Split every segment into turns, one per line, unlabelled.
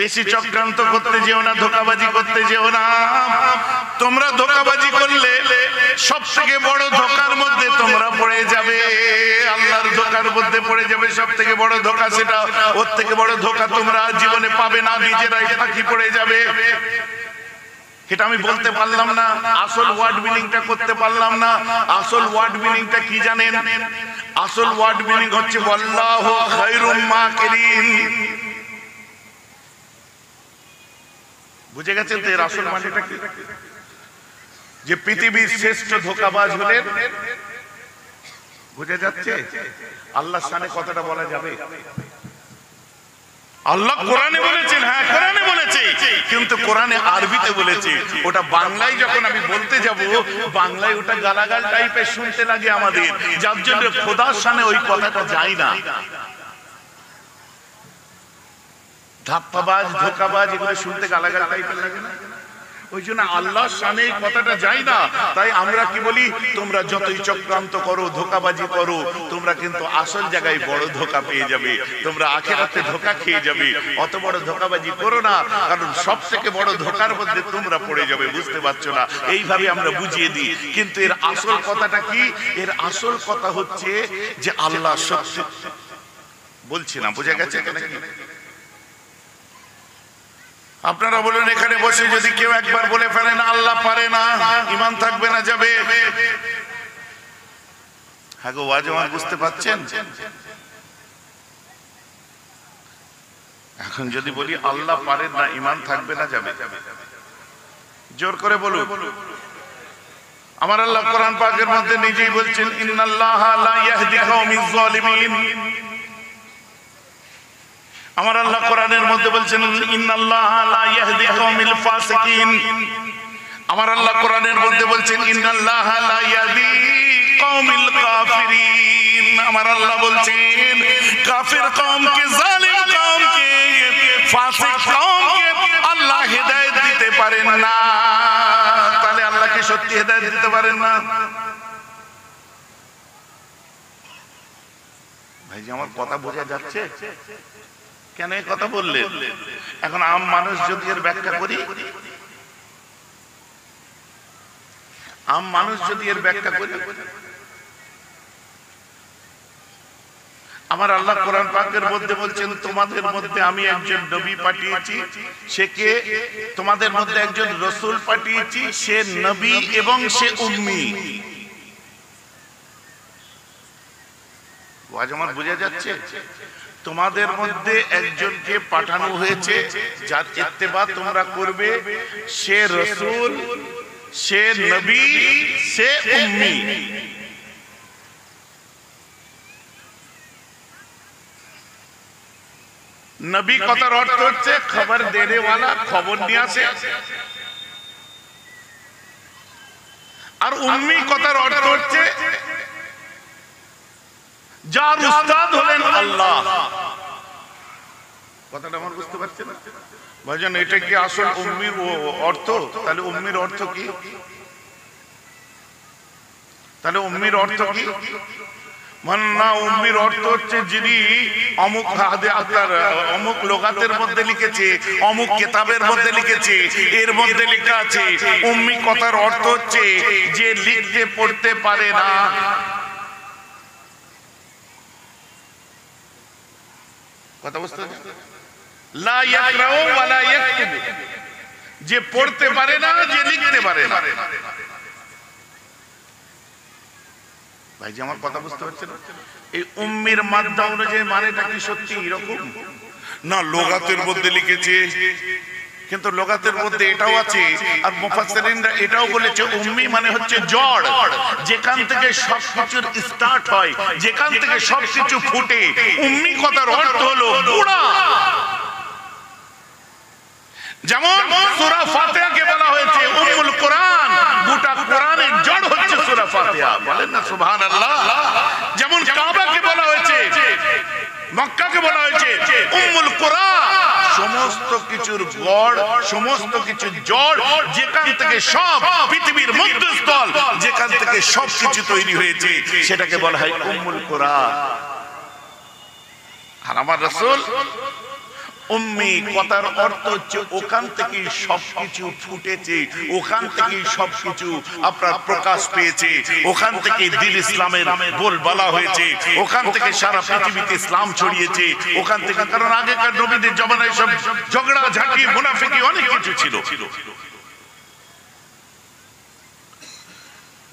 বেশি চক্রান্ত করতে যেও না, ধোঁকাবাজি করতে যেও না। তোমরা ধোঁকাবাজি করলে সব থেকে বড় ধোঁকার মধ্যে তোমরা পড়ে যাবে, আল্লাহর ধোঁকার মধ্যে পড়ে যাবে। সব থেকে বড় ধোঁকা সেটা, ওর থেকে বড় ধোঁকা তোমরা জীবনে পাবে না, নিজেরাই ফাঁকি পড়ে যাবে। এটা আমি বলতে পারলাম না, আসল ওয়ার্ড মিনিংটা করতে পারলাম না। আসল ওয়ার্ড মিনিংটা কি জানেন? আসল ওয়ার্ড মিনিং হচ্ছে আল্লাহু খায়রুম মাকিরিন। বুঝে গেছেন তো এর আসল মানেটা কি? যে পৃথিবীর শ্রেষ্ঠ ধোঁকাবাজ হলেন, বুঝে যাচ্ছে? আল্লাহর শানে কথাটা বলা যাবে? আল্লাহ কোরআনে বলেছেন, হ্যাঁ কোরআনে বলেছে, কিন্তু কোরআনে আরবিতে বলেছে। ওটা বাংলায় যখন আমি বলতে যাব, বাংলায় ওটা গালাগাল টাইপের শুনতে লাগে আমাদের, যার জন্য খোদার শানে ওই কথাটা যায় না। ধাপ্পাবাজ, ধোঁকাবাজ এগুলো শুনতে গালাগাল টাইপের লাগে না, ওই জন্য আল্লাহর শানে এই কথাটা যায় না। তাই আমরা কি বলি, তোমরা যতই চক্রান্ত করো, ধোঁকাবাজি করো, তোমরা কিন্তু আসল জায়গায় বড় ধোঁকা পেয়ে যাবে, তোমরা আখিরাতে ধোঁকা খেয়ে যাবে। অত বড় ধোঁকাবাজি করো না, কারণ সব থেকে বড় ধোঁকার মধ্যে তোমরা পড়ে যাবে। বুঝতে পারছো না? এইভাবে আমরা বুঝিয়ে দিই, কিন্তু এর আসল কথাটা কি? এর আসল কথা হচ্ছে যে আল্লাহ সত্য বলছি না, বুঝে গেছে? আপনারা বলেন, এখানে বসে যদি কেউ একবার বলে ফেলেন আল্লাহ পারে না, ঈমান থাকবে না, যাবে? হ্যাঁ গো, ওয়াজ আমার বুঝতে পারছেন? এখন যদি বলি আল্লাহ পারেন না, ঈমান থাকবে না, যাবে? জোর করে বলুন। আমার আল্লাহ কোরআন পাকের মধ্যে নিজেই বলছেন, ইন্নাল্লাহা লা ইয়াহদি কওমিজ জালিমিন। আমার আল্লাহ কোরআনের মধ্যে বলছেন, ইন্নাল্লাহা লা ইয়াহদি কওমিল ফাসিকিন। আমার আল্লাহ কোরআনের মধ্যে বলছেন, ইন্নাল্লাহা লা ইয়াহদি কওমিল কাফিরিন। আমার আল্লাহ বলছেন, কাফির কওমকে, জালিম কওমকে, ফাসিক কওমকে আল্লাহ হেদায়েত দিতে পারেন না। তাহলে আল্লাহকে সত্যি হেদায়েত দিতে পারেন না? ভাই, আমার কথা বোঝা যাচ্ছে? কেন এই কথা বললেন? এখন আম মানুষ যদি এর ব্যাখ্যা করি, আম মানুষ যদি এর ব্যাখ্যা করি, আমার আল্লাহ কোরআন পাকের মধ্যে বলছেন, তোমাদের মধ্যে আমি একজন নবী পাঠিয়েছি, সে কে? তোমাদের মধ্যে একজন রাসূল পাঠিয়েছি, সে নবী এবং সে উম্মি। ওয়াজ আমার বোঝা যাচ্ছে? তোমাদের মধ্যে একজনকে পাঠানো হয়েছে, যার ইত্তেবা তোমরা করবে, সে রাসূল, সে নবী, সে উম্মি। নবী কথার অর্থ হচ্ছে খবর দেনে ওয়ালা, খবর নিয়ে আসে। আর উম্মি কথার অর্থ হচ্ছে যার উস্তাদ হলেন আল্লাহ। কথাটা আমার বুঝতে পারছেন? ভাইজান, এটা কি আসল উম্মির অর্থ? তাহলে উম্মির অর্থ কি? তাহলে উম্মির অর্থ কি? মান্না উম্মির অর্থ হচ্ছে যিনি অমুক অমুক লোগাতের মধ্যে লিখেছে, অমুক কিতাবের মধ্যে লিখেছে, এর মধ্যে লেখা আছে। উম্মি কথার অর্থ হচ্ছে যে লিখতে পড়তে পারে না। কথা বুঝতে পারছেন? লা ইয়াকরাউ ওয়া লা ইয়াকতুবু, যে পড়তে পারে না, যে লিখতে পারে না। ভাই, যে আমার কথা বুঝতে পারছেন? এই উম্মির মাদ্দা অনুযায়ী মানেটা কি সত্যি এরকম না? লোগাতের মধ্যে লিখেছে, কিন্তু লোগাতের মধ্যে এটাও আছে, আর মুফাসসিরিনরা এটাও বলেছে, উম্মি মানে হচ্ছে জড়, যেখান থেকে সবকিছুর স্টার্ট হয়, যেখান থেকে সবকিছু ফুটে। উম্মি কথার অর্থ হলো বুড়া। যেমন সূরা ফাতিহাকে বলা হয়েছে উম্মুল কোরআন, গোটা কোরআনের জড় হচ্ছে সূরা ফাতিহা। বলেন না সুবহানাল্লাহ। যেমন কাবাকে বলা হয়েছে, মক্কাকে বলা হয়েছে উম্মুল কোরআন, সমস্ত কিছুর গড়, সমস্ত কিছুর জড়, যেখান থেকে সব পৃথিবীর মধ্যস্থল, যেখান থেকে সব কিছু তৈরি হয়েছে, সেটাকে বলা হয় উম্মুল কোরআন। আর আমার রাসূল উম্মি কথার অর্থ হচ্ছে ওখান থেকে সবকিছু ফুটেছে, ওখান থেকে সবকিছু আপনার প্রকাশ পেয়েছে, ওখান থেকে দ্বীন ইসলামের বলবালা হয়েছে, ওখান থেকে সারা পৃথিবীতে ইসলাম ছড়িয়েছে, ওখান থেকে। কারণ আগেকার নবীদের জমানায় সব ঝগড়া ঝাঁটি মুনাফিকি অনেক কিছু ছিল।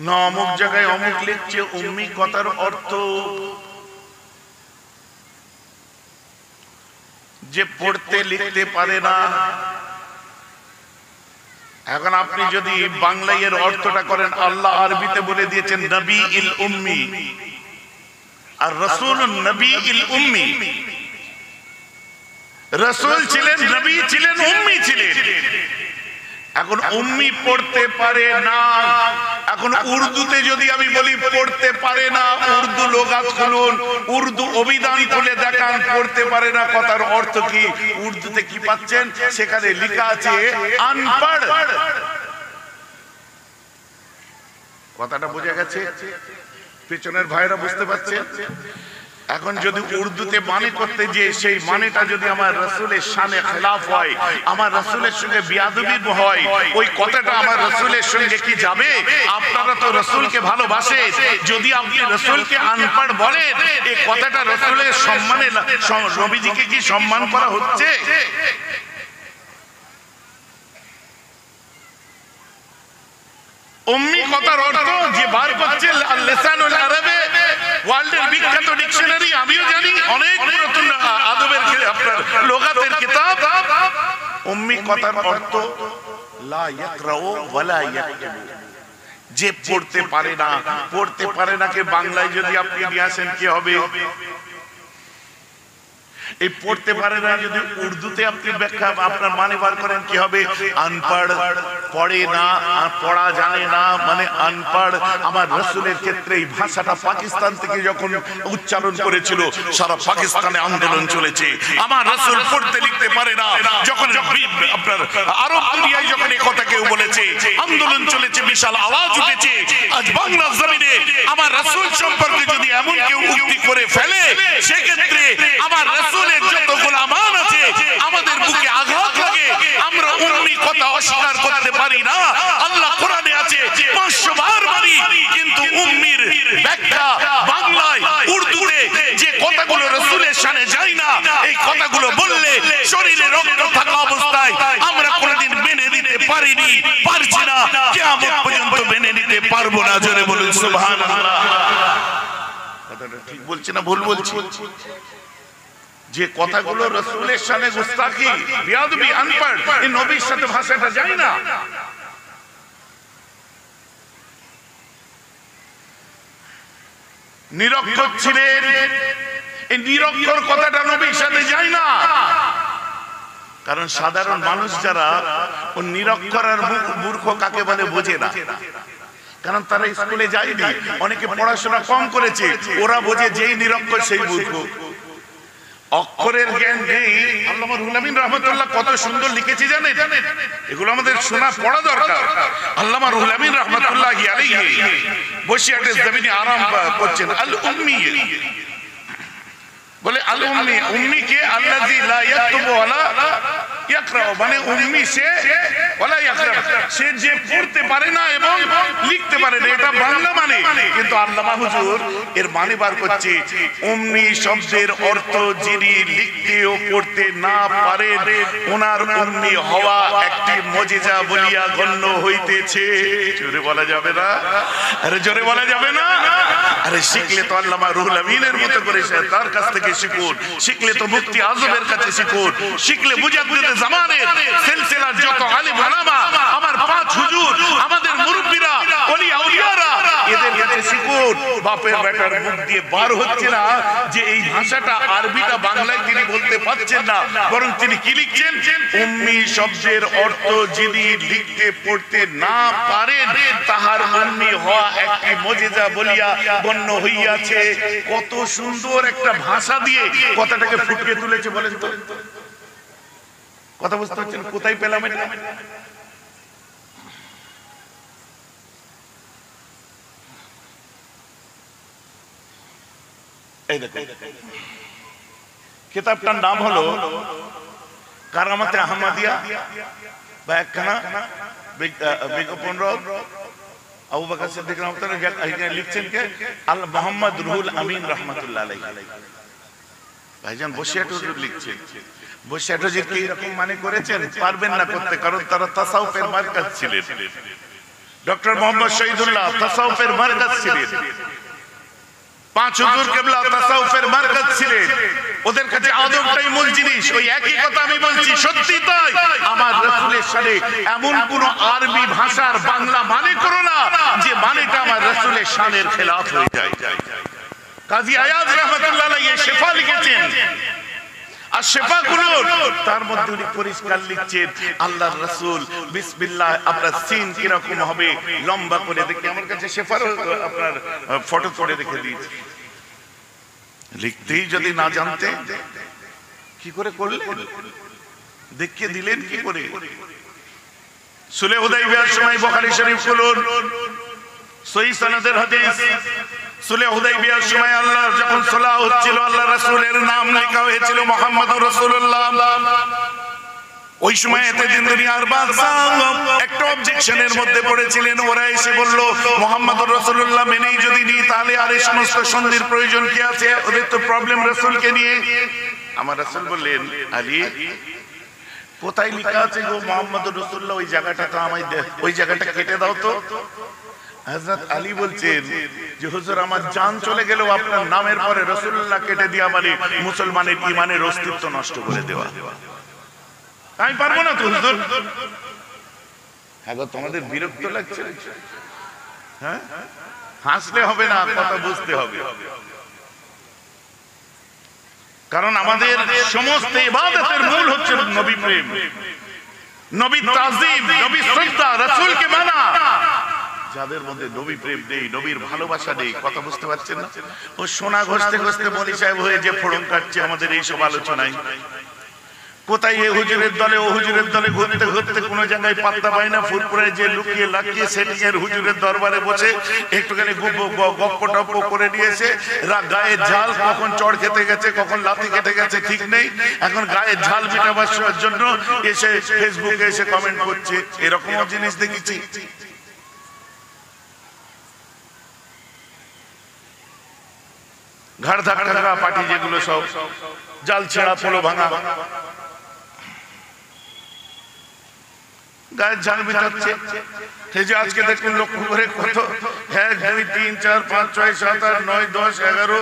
না অমুক জায়গায় অমুক লিখছে উম্মি কথার অর্থ যে পড়তে লিখতে পারে না। এখন আপনি যদি বাংলায় এর অর্থটা করেন, আল্লাহ আরবিতে বলে দিয়েছেন নবী ইল উম্মি আর রাসূল নবী ইল উম্মি। রাসূল ছিলেন, নবী ছিলেন, উম্মি ছিলেন। এখন উম্মি পড়তে পারে না। এখন উর্দুতে যদি আমি বলি পড়তে পারে না, উর্দু লোগাত খুলুন, উর্দু অভিধান খুলে দেখান, পড়তে পারে না কথার অর্থ কি? উর্দুতে কি পাচ্ছেন? সেখানে লেখা আছে আনপড়। কথাটা বোঝা গেছে? পেছনের ভাইরা বুঝতে পারছেন? এখন যদি উর্দুতে মানে করতে যে সেই মানেটা যদি আমার রাসূলের শানে খেলাফ হয়, আমার রাসূলের সঙ্গে বিয়াদবি হয়, ওই কথাটা আমার রাসূলের সঙ্গে কি যাবে? আপনারা তো রাসূলকে ভালোবাসেন, যদি আপনি রাসূলকে আনপড় বলেন, এই কথাটা রাসূলের সম্মানে, নবীজিকে কি সম্মান করা হচ্ছে? উম্মি কথার অর্থ যে বার করছে লিসানুল আরবে, ওয়ার্ল্ডের বিখ্যাত ডিকশনারি, আমিও জানি, অনেক পুরাতন আদবের আপনার লোগাতের কিতাব। উম্মি কথার অর্থ লা ইয়াকরাউ ওয়ালা ইয়াকতুবু, যে পড়তে পারে না। পড়তে পারে না কে বাংলায় যদি আপনি নিয়ে আসেন কি হবে? এই পড়তে পারে না যদি উর্দুতে আপনি ব্যাখ্যা আপনার মানে বার করেন কি হবে? আনপড়, পড়ে না, পড়া জানে না, মানে আনপড়। আমার রাসূলের ক্ষেত্রে এই ভাষাটা পাকিস্তান থেকে যখন উচ্চারণ করেছিল, সারা পাকিস্তানে আন্দোলন চলেছে। আমার রাসূল পড়তে লিখতে পারে না, যখন আপনার আরব দুনিয়ায় যখন এই কথা কেউ বলেছে, আন্দোলন চলেছে, বিশাল আওয়াজ উঠেছে। আজ বাংলা জমিনে আমার রাসূল সম্পর্কে যদি এমন কেউ উক্তি করে ফেলে, সেক্ষেত্রে আমার রাসূলের যত গোলামান আছে আমাদের বুকে আঘাত লাগে। আমরা উম্মি কথা অস্বীকার করতে পারি না। আল্লাহ কোরআনে আছে 500 বার বলি, কিন্তু উম্মির ব্যাখ্যা বাংলায় উর্দুতে যে কথাগুলো রাসূলের শানে যায় না, এই কথাগুলো বললে শরীরে রক্ত থাকা অবস্থায় আমরা কোনদিন মেনে নিতে পারিনি, পারছি না, কিয়ামত পর্যন্ত মেনে নিতে পারবো না। জোরে বলুন সুবহানাল্লাহ। কথাটা ঠিক বলছি না ভুল বলছি? যে কথাগুলো রাসূলের শানে গুস্তাখি, বিয়াদবি, আনপড়, এই নবীর সাথে ভাষাটা যায় না। নিরক্ষর ছিলেন, এই নিরক্ষর কথাটা নবীর সাথে যায় না। কারণ সাধারণ মানুষ যারা ও নিরক্ষর আর মূর্খ কাকে বলে বোঝে না, কারণ তারা স্কুলে যায়নি, অনেকে পড়াশোনা কম করেছে, ওরা বোঝে যেই নিরক্ষর সেই মূর্খ। অক্ষরের জ্ঞান নেই। আল্লামা রুহুল আমিন রাহমাতুল্লাহ কত সুন্দর লিখেছে জানেন? এগুলো আমাদের শোনা পড়া দরকার। আল্লামা রুহুল আমিন রাহমাতুল্লাহি আলাইহি বসে একটা জমিনে আরাম করছেন। আল উম্মি বলে, আল উম্মি, উম্মি কে আল্লাযী লা ইয়াকতুবু ওয়ালা ইয়াকরা, মানে উম্মি সে ওয়ালা ইয়াকরা, সে যে পড়তে পারে না এবং লিখতে পারে না, এটা বাংলা মানে। কিন্তু আল্লামা হুজুর এর মানে বার করছে, উম্মি শব্দের অর্থ যিনি লিখতে ও পড়তে না পারেন, ওনার উম্মি হওয়া একটি মুজিজা বলিয়া গণ্য হইতেছে। জোরে বলা যাবে না? আরে জোরে বলা যাবে না? আরে শিখলে তো আল্লামা রুহুল আমিনের মতো করে তার কাছ থেকে শিখুন, শিখলে তো মুফতি আজমের কাছে শিখুন, শিখলে মুজাদ্দিদে জামানের সিলসিলার যত আলিম উলামা, আমার 5 হুজুর, আমাদের মুরব্বিরা, ওলি আউলিয়ারা, এদের কাছে শিখুন। বাপের বেটার মুখ দিয়ে বার হচ্ছে না যে এই ভাষাটা আরবিটা বাংলায় তিনি বলতে পারছেন না, বরং তিনি কি লিখছেন? উম্মি শব্দের অর্থ যিনি লিখতে পড়তে না পারেন, তাহার উম্মি হওয়া একটি মুজিজা বলিয়া গণ্য হইয়াছে। কত সুন্দর একটা ভাষা দিয়ে কথাটাকে ফুটিয়ে তুলেছে বলেন তো। কথা বুঝতে পারছেন? কোথায় পেলাম এটা? এই দেখো, কিতাবটার নাম হলো কারামাতে আহমদিয়া বা একখানা বিজ্ঞাপন আবু বকর সিদ্দিক রাহমাতুল্লাহ লিখছেন কে আল মোহাম্মদ রুহুল আমিন রাহমাতুল্লাহ আলাইহি। ভাইজান বসিয়াট হুজুর লিখছেন, বসিয়াট হুজুর কি এরকম মানে করেছেন? পারবেন না করতে, কারণ তারা তাসাউফের মার্কাজ ছিলেন। ডক্টর মোহাম্মদ শহীদুল্লাহ তাসাউফের মার্কাজ ছিলেন। পাঁচ হুজুর কিবলা তাসাউফের মার্কাজ ছিলেন। ওদের কাছে আদবটাই মূল জিনিস। ওই একই কথা আমি বলছি, সত্যি তাই। আমার রাসূলের সাথে এমন কোন আরবি ভাষার বাংলা মানে করো না যে মানেটা আমার রাসূলের শানের খেলাফ হয়ে যায়। কাজী আয়াজ রাহমাতুল্লাহ আলাইহি শিফা লিখেছেন, আর শিফাগুলো তার মধ্যে উনি পরিষ্কার লিখছেন আল্লাহর রাসূল বিসমিল্লাহ আপনার সিন কি রকম হবে লম্বা করে দেখে আমার কাছে শিফার আপনার ফটো করে রেখে দিয়েছি। লিখতেই যদি না জানতে কি করে করলেন, দেখিয়ে দিলেন কি করে? সুলহ হুদাইবিয়ার সময় বুখারী শরীফ খুলুন, সহিহ সনদের হাদিস। সুলহ হুদাইবিয়ার সময় আল্লাহ যখন সুলহ হচ্ছিল, আল্লাহ রাসূলের নাম লেখা হয়েছিল মুহাম্মদুর রাসূলুল্লাহ। ওই সময় এতে দিন দুনিয়ার বাদশা একটা অবজেকশনের মধ্যে পড়েছিলেন। ওরা এসে বলল মুহাম্মদুর রাসূলুল্লাহ মেনেই যদি নি তাহলে আর এই সমস্ত সন্ধির প্রয়োজন কি আছে? ওদের তো প্রবলেম রাসূলকে নিয়ে। আমার রাসূল বললেন, আলী কোথায় লেখা আছে গো মুহাম্মদুর রাসূলুল্লাহ? ওই জায়গাটা তো আমায় ওই জায়গাটা কেটে দাও তো। হযরত আলী বলছেন যে হুজুর আমার জান চলে গেল আপনার নামের পরে রাসূলুল্লাহ কেটে দেওয়া মানে মুসলমানের ঈমানের অস্তিত্ব নষ্ট করে দেওয়া। আমি পারবো না তো হুজুর। হ্যাঁ তোমাদের বিরক্ত লাগছে? হ্যাঁ হাসলে হবে না, কথা বুঝতে হবে। কারণ আমাদের সমস্ত ইবাদতের মূল হচ্ছে নবী প্রেম, নবী তাজিম, নবী শ্রদ্ধা, রাসূলকে মানা। যাদের মধ্যে নবী প্রেম নেই, নবীর ভালোবাসা নেই, কথা বুঝতে পারছেন না? ও সোনা ঘষতে ঘষতে মলি সাহেব হয়ে যে ফোড়ন কাটছে আমাদের এই সব আলোচনায়। কোথায় এই হুজুরের দলে ও হুজুরের দলে ঘুরতে ঘুরতে কোনো জায়গায় পাত্তা পায় না। ফুরপুরায় যে লুকিয়ে লাকিয়ে সেটিং এর হুজুরের দরবারে বসে একটুখানি গপ্প টপ্প করে নিয়েছে। গায়ের ঝাল কখন চড় খেতে গেছে, কখন লাথি খেতে গেছে ঠিক নেই। এখন গায়ের ঝাল মিটাবার জন্য এসে ফেসবুকে এসে কমেন্ট করছে। এরকমও জিনিস দেখেছি। ঘাড় ধাক্কা পার্টি যেগুলো সব জাল ছেঁড়া পোলো ভাঙা, গায়ের ঝাল মিটাচ্ছে। সেই যে আজকে দেখুন লক্ষ্য করে কত 1 2 3 4 5 6 7 8 9 10 11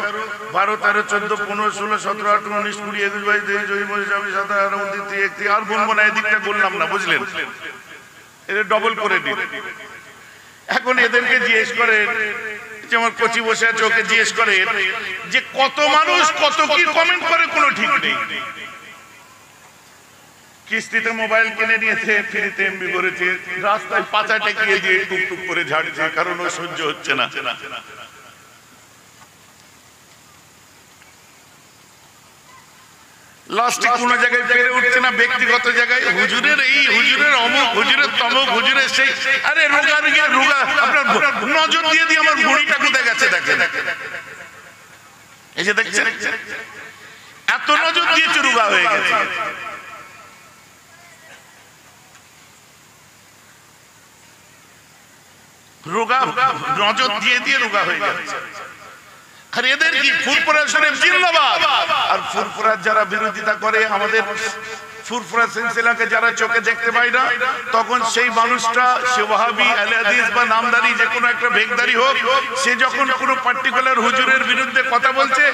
12 13 14 15 16 17 18 19 20 21 22 23 24 25 27 28 29 30 আর বলবো না, এদিকটা বললাম না, বুঝলেন? এটা ডবল করে দিন। এখন এদেরকে জিজ্ঞেস করে, যেমন কচি বসে আছে, ওকে জিজ্ঞেস করে যে কত মানুষ কত কি কমেন্ট করে কোনো ঠিক নেই। কিস্তিতে মোবাইল কিনে নিয়েছে, ফ্রিতে এমবি করেছে, রাস্তায় পাচা টেকিয়ে দিয়ে টুকটুক করে ঝাড়ছে, কারণ ও সহ্য হচ্ছে না। লাস্টে কোন জায়গায় পেরে উঠছে না, ব্যক্তিগত জায়গায় হুজুরের এই হুজুরের অমুক হুজুরের তমুক হুজুরের সেই, আরে রোগা রোগা আপনার নজর দিয়ে দিয়ে আমার ভুঁড়িটা কোথায় গেছে দেখেন। এই যে দেখছেন এত নজর দিয়েছে, রোগা হয়ে গেছে। রোগা নজর দিয়ে দিয়ে রোগা হয়ে গেছে। আর এদের কি ফুরফুরা শরীফ জিন্দাবাদ। আর ফুরফুরার যারা বিরোধিতা করে, আমাদের ফুরফুরা সিলসিলাকে যারা চোখে দেখতে পায় না, তখন সেই মানুষটা সে ওয়াহাবি আহলে হাদিস বা নামদারি যে কোনো একটা ভেকদারি হোক, সে যখন কোনো পার্টিকুলার হুজুরের বিরুদ্ধে কথা বলছে,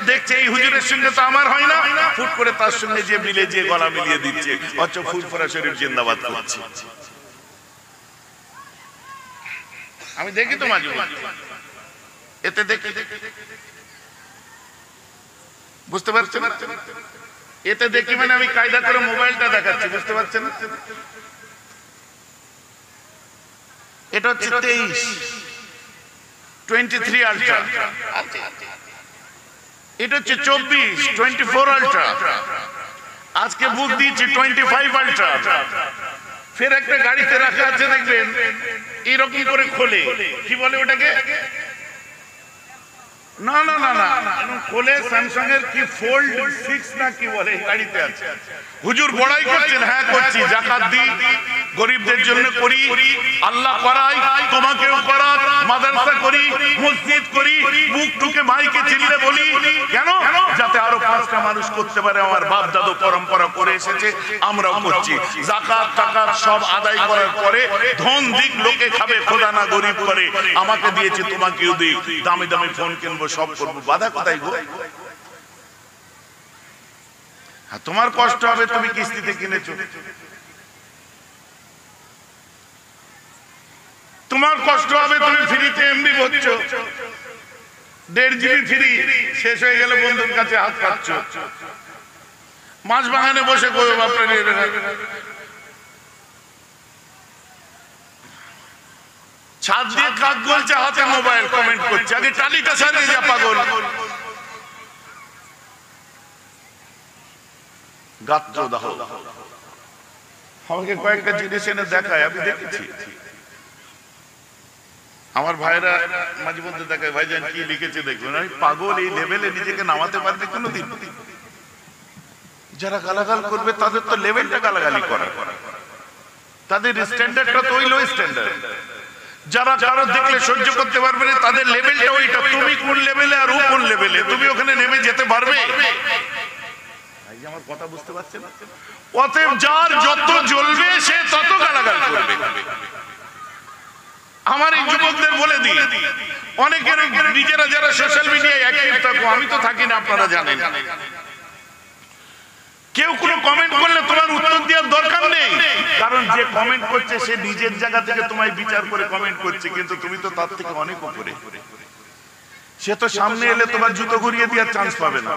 দেখছে এই হুজুরের সঙ্গে তো আমার হয় না, ফুট করে তার সঙ্গে যে মিলে যে গলা মিলিয়ে দিচ্ছে, অথচ ফুরফুরা শরীফ জিন্দাবাদ করছে। আমি দেখি তো মাঝে এতে দেখি, বুঝতে পারছেন? এতে দেখি মানে আমি কায়দা করে মোবাইলটা দেখাচ্ছি, বুঝতে পারছেন? এটা হচ্ছে 23 আলট্রা, এটা হচ্ছে 24 আলট্রা, আজকে বুক দিয়েছি 25 আলট্রা। ফের একটা গাড়িতে রাখা আছে, দেখবেন এরকম করে খোলে, কি বলে ওটাকে, না না না না খোলে, স্যামসাং এর কি ফোল্ড 6 না কি বলে, গাড়িতে আছে। হুজুর বড়াই করছেন, হ্যাঁ করছি, যাকাত দিই, গরিবদের জন্য করি, আল্লাহ করাই, তোমাকেও করা, মাদ্রাসা করি, মসজিদ করি, বুক টুকে মাইকে চিল্লে বলি, কেন? যাতে আরো 5টা মানুষ করতে পারে। আমার বাপ দাদু পরম্পরা করে এসেছে, আমরাও করছি। যাকাত টাকাত সব আদায় করার পরে ধন দিক, লোকে খাবে, খোদা না গরিব করে, আমাকে দিয়েছে তোমাকেও দিই, দামি দামি ফোন কিনবো, সব করবো, বাধা কোথায় গো? তোমার কষ্ট হবে, তুমি কিস্তিতে কিনেছো, তোমার কষ্ট হবে, তুমি ফ্রিতে এমবি ভরছো, 1.5 GB ফ্রি, শেষ হয়ে গেলে বন্ধুর কাছে হাত পাচ্ছ, মাছ বাগানে বসে করবে বাপরে, ছাদ দিয়ে কাক বলছে, হাতে মোবাইল, কমেন্ট করছে, আগে টালিটা সারিয়ে যা পাগল। গাত্রদাহ আমাকে কয়েকটা জিনিস এনে দেখায়, আমি দেখেছি। আমার ভাইরা মাঝে মধ্যে দেখায়, ভাইজান কি লিখেছে দেখবেন। আমি পাগল, এই লেভেলে নিজেকে নামাতে পারবে কোনোদিন? যারা গালাগাল করবে তাদের তো লেভেলটা গালাগালি করা, তাদের স্ট্যান্ডার্ডটা তো ওই লো স্ট্যান্ডার্ড। যারা কারো দেখলে সহ্য করতে পারবে না, তাদের লেভেলটা ওইটা। তুমি কোন লেভেলে আর ও কোন লেভেলে, তুমি ওখানে নেমে যেতে পারবে? আমার কথা বুঝতে পারছেন? অতএব যার যত জ্বলবে সে তত গালাগাল করবে। আমার এই যুবকদের বলে দিই, অনেকের নিজেরা যারা সোশ্যাল মিডিয়ায় অ্যাক্টিভ থাকো, আমি তো থাকি না, আপনারা জানেন, কেউ কোনো কমেন্ট করলে তোমার উত্তর দেওয়ার দরকার নেই, কারণ যে কমেন্ট করছে সে নিজের জায়গা থেকে তোমায় বিচার করে কমেন্ট করছে, কিন্তু তুমি তো তার থেকে অনেক উপরে। সে তো সামনে এলে তোমার জুতো ঘুরিয়ে দেওয়ার চান্স পাবে না,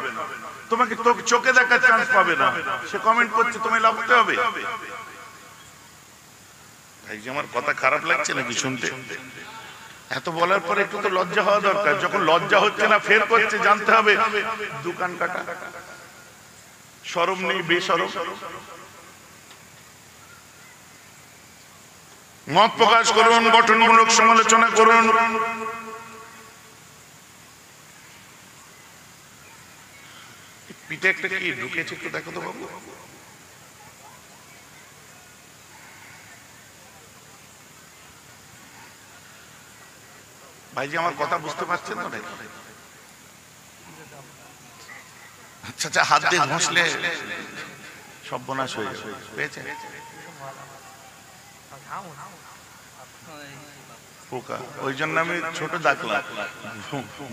তোমাকে চোখে দেখার চান্স পাবে না, সে কমেন্ট করছে, তোমায় লাভতে হবে। ভাই যে আমার কথা খারাপ লাগছে নাকি শুনতে? এত বলার পরে একটু তো লজ্জা হওয়া দরকার। যখন লজ্জা হচ্ছে না, ফের করছে, জানতে হবে দোকান কাটা, শরম নেই, বেশরম। মত প্রকাশ করুন, গঠনমূলক সমালোচনা করুন। পিঠে একটা কি ঢুকেছে, একটু দেখো তো বাবু। ভাইজি আমার কথা বুঝতে পারছেন তো? আচ্ছা আচ্ছা, হাত দিয়ে ঘষলে সর্বনাশ হয়ে যাবে, পেয়েছে পোকা। ওই জন্য আমি ছোট ডাকলাম,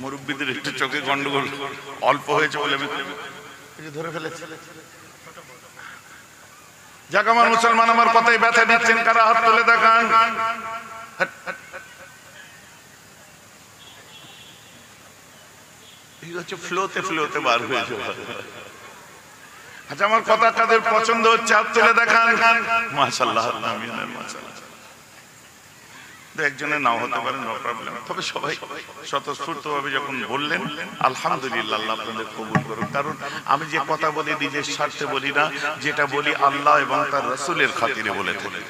মুরব্বীদের একটু চোখে গন্ডগোল অল্প হয়েছে বলে আমি ধরে ফেলেছি। যাক আমার মুসলমান, আমার কথাই ব্যথা দিচ্ছেন কারা? হাত তুলে দেখান। ফ্লোতে ফ্লোতে বার হয়ে যাবে। আচ্ছা আমার কথা কাদের পছন্দ হচ্ছে হাত তুলে দেখান। মাশাআল্লাহ, মাশাআল্লাহ। একজনের নাও হতে পারে, নো প্রবলেম। তবে সবাই স্বতঃস্ফূর্তভাবে যখন বললেন, আলহামদুলিল্লাহ, আল্লাহ আপনাদের কবুল করুন। কারণ আমি যে কথা বলি নিজের স্বার্থে বলি না, যেটা বলি আল্লাহ এবং তার রাসূলের খাতিরে বলে থাকি।